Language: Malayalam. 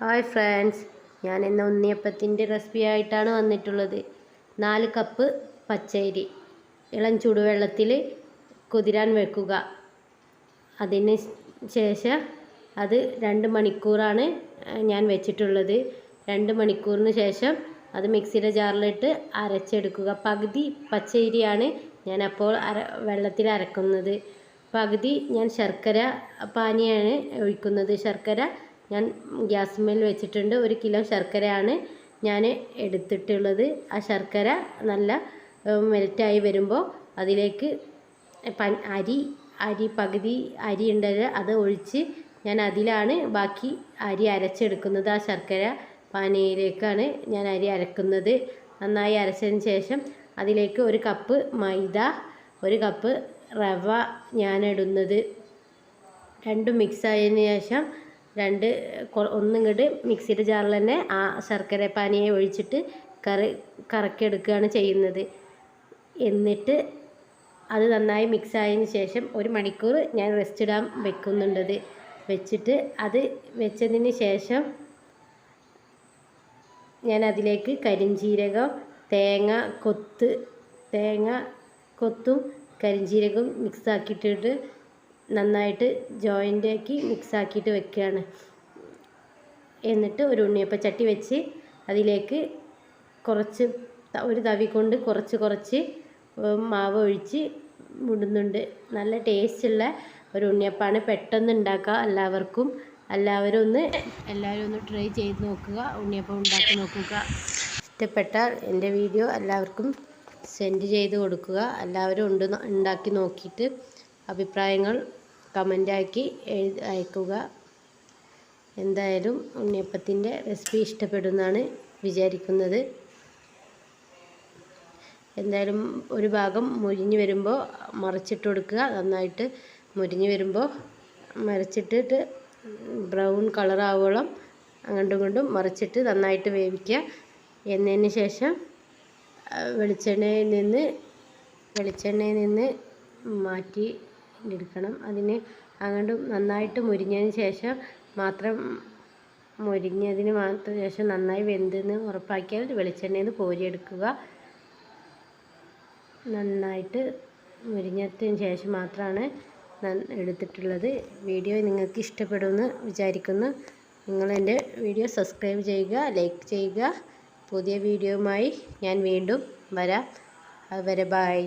ഹായ് ഫ്രണ്ട്സ്, ഞാൻ ഇന്ന് ഉണ്ണിയപ്പത്തിൻ്റെ റെസിപ്പി ആയിട്ടാണ് വന്നിട്ടുള്ളത്. 4 കപ്പ് പച്ചരി ഇളം ചൂടുവെള്ളത്തിൽ കുതിരാൻ വെക്കുക. അതിന് ശേഷം അത് 2 മണിക്കൂറാണ് ഞാൻ വെച്ചിട്ടുള്ളത്. 2 മണിക്കൂറിന് ശേഷം അത് മിക്സിയുടെ ജാറിലിട്ട് അരച്ചെടുക്കുക. പകുതി പച്ചരിയാണ് ഞാൻ അപ്പോൾ വെള്ളത്തിൽ അരക്കുന്നത്. പകുതി ഞാൻ ശർക്കര പാനിയാണ് ഒഴിക്കുന്നത്. ശർക്കര ഞാൻ ഗ്യാസ്മേൽ വെച്ചിട്ടുണ്ട്. 1 കിലോ ശർക്കരയാണ് ഞാൻ എടുത്തിട്ടുള്ളത്. ആ ശർക്കര നല്ല മെൽറ്റായി വരുമ്പോൾ അതിലേക്ക് അരി പകുതി അരി ഉണ്ടല്ലോ അത് ഒഴിച്ച് ഞാൻ അതിലാണ് ബാക്കി അരി അരച്ചെടുക്കുന്നത്. ആ ശർക്കര പാനിയിലേക്കാണ് ഞാൻ അരി അരക്കുന്നത്. നന്നായി അരച്ചതിന് ശേഷം അതിലേക്ക് 1 കപ്പ് മൈദ, 1 കപ്പ് റവ ഞാൻ ഇടുന്നത്. രണ്ടും മിക്സ് ആയതിനു ശേഷം ഒന്നിങ്ങോട്ട് മിക്സിയുടെ ജാറിൽ തന്നെ ആ ശർക്കര പാനിയെ ഒഴിച്ചിട്ട് കറക്കിയെടുക്കുകയാണ് ചെയ്യുന്നത്. എന്നിട്ട് അത് നന്നായി മിക്സ് ആയതിന് ശേഷം 1 മണിക്കൂർ ഞാൻ റെസ്റ്റ് ഇടാൻ വെക്കുന്നുണ്ടത്. വെച്ചിട്ട് അത് വെച്ചതിന് ശേഷം ഞാൻ അതിലേക്ക് കരിഞ്ജീരകം, തേങ്ങ കൊത്തും കരിഞ്ജീരകവും മിക്സ് ആക്കിയിട്ടിട്ട് നന്നായിട്ട് ജോയിൻ്റാക്കി മിക്സ് ആക്കിയിട്ട് വെക്കുകയാണ്. എന്നിട്ട് ഒരു ഉണ്ണിയപ്പച്ചട്ടി വെച്ച് അതിലേക്ക് ഒരു തവി കൊണ്ട് കുറച്ച് മാവ് ഒഴിച്ച് വിടുന്നുണ്ട്. നല്ല ടേസ്റ്റുള്ള ഒരു ഉണ്ണിയപ്പമാണ്. പെട്ടെന്ന് ഉണ്ടാക്കുക. എല്ലാവരും ഒന്ന് ട്രൈ ചെയ്ത് നോക്കുക. ഉണ്ണിയപ്പം ഉണ്ടാക്കി നോക്കുക. ഇഷ്ടപ്പെട്ടാൽ എൻ്റെ വീഡിയോ എല്ലാവർക്കും സെൻഡ് ചെയ്ത് കൊടുക്കുക. എല്ലാവരും ഉണ്ടാക്കി നോക്കിയിട്ട് അഭിപ്രായങ്ങൾ കമൻ്റാക്കി അയക്കുക. എന്തായാലും ഉണ്ണിയപ്പത്തിൻ്റെ റെസിപ്പി ഇഷ്ടപ്പെടുമെന്നാണ് വിചാരിക്കുന്നത്. എന്തായാലും ഒരു ഭാഗം മുരിഞ്ഞ് വരുമ്പോൾ മറിച്ചിട്ട് കൊടുക്കുക. നന്നായിട്ട് മുരിഞ്ഞ് വരുമ്പോൾ മറിച്ചിട്ടിട്ട് ബ്രൗൺ കളറാവോളം അങ്ങോട്ടും ഇങ്ങോട്ടും മറിച്ചിട്ട് നന്നായിട്ട് വേവിക്കുക. എന്നതിന് ശേഷം വെളിച്ചെണ്ണയിൽ നിന്ന് മാറ്റി എടുക്കണം. അതിന് അങ്ങോട്ട് നന്നായിട്ട് മുരിഞ്ഞതിന് ശേഷം ശേഷം നന്നായി വെന്തെന്ന് ഉറപ്പാക്കിയാൽ വെളിച്ചെണ്ണയിൽ നിന്ന് കോരിയെടുക്കുക. നന്നായിട്ട് മുരിഞ്ഞതിന് ശേഷം മാത്രമാണ് എടുത്തിട്ടുള്ളത്. വീഡിയോ നിങ്ങൾക്ക് ഇഷ്ടപ്പെടുമെന്ന് വിചാരിക്കുന്നു. നിങ്ങളെൻ്റെ വീഡിയോ സബ്സ്ക്രൈബ് ചെയ്യുക, ലൈക്ക് ചെയ്യുക. പുതിയ വീഡിയോയുമായി ഞാൻ വീണ്ടും വരാം. അതുവരെ ബൈ.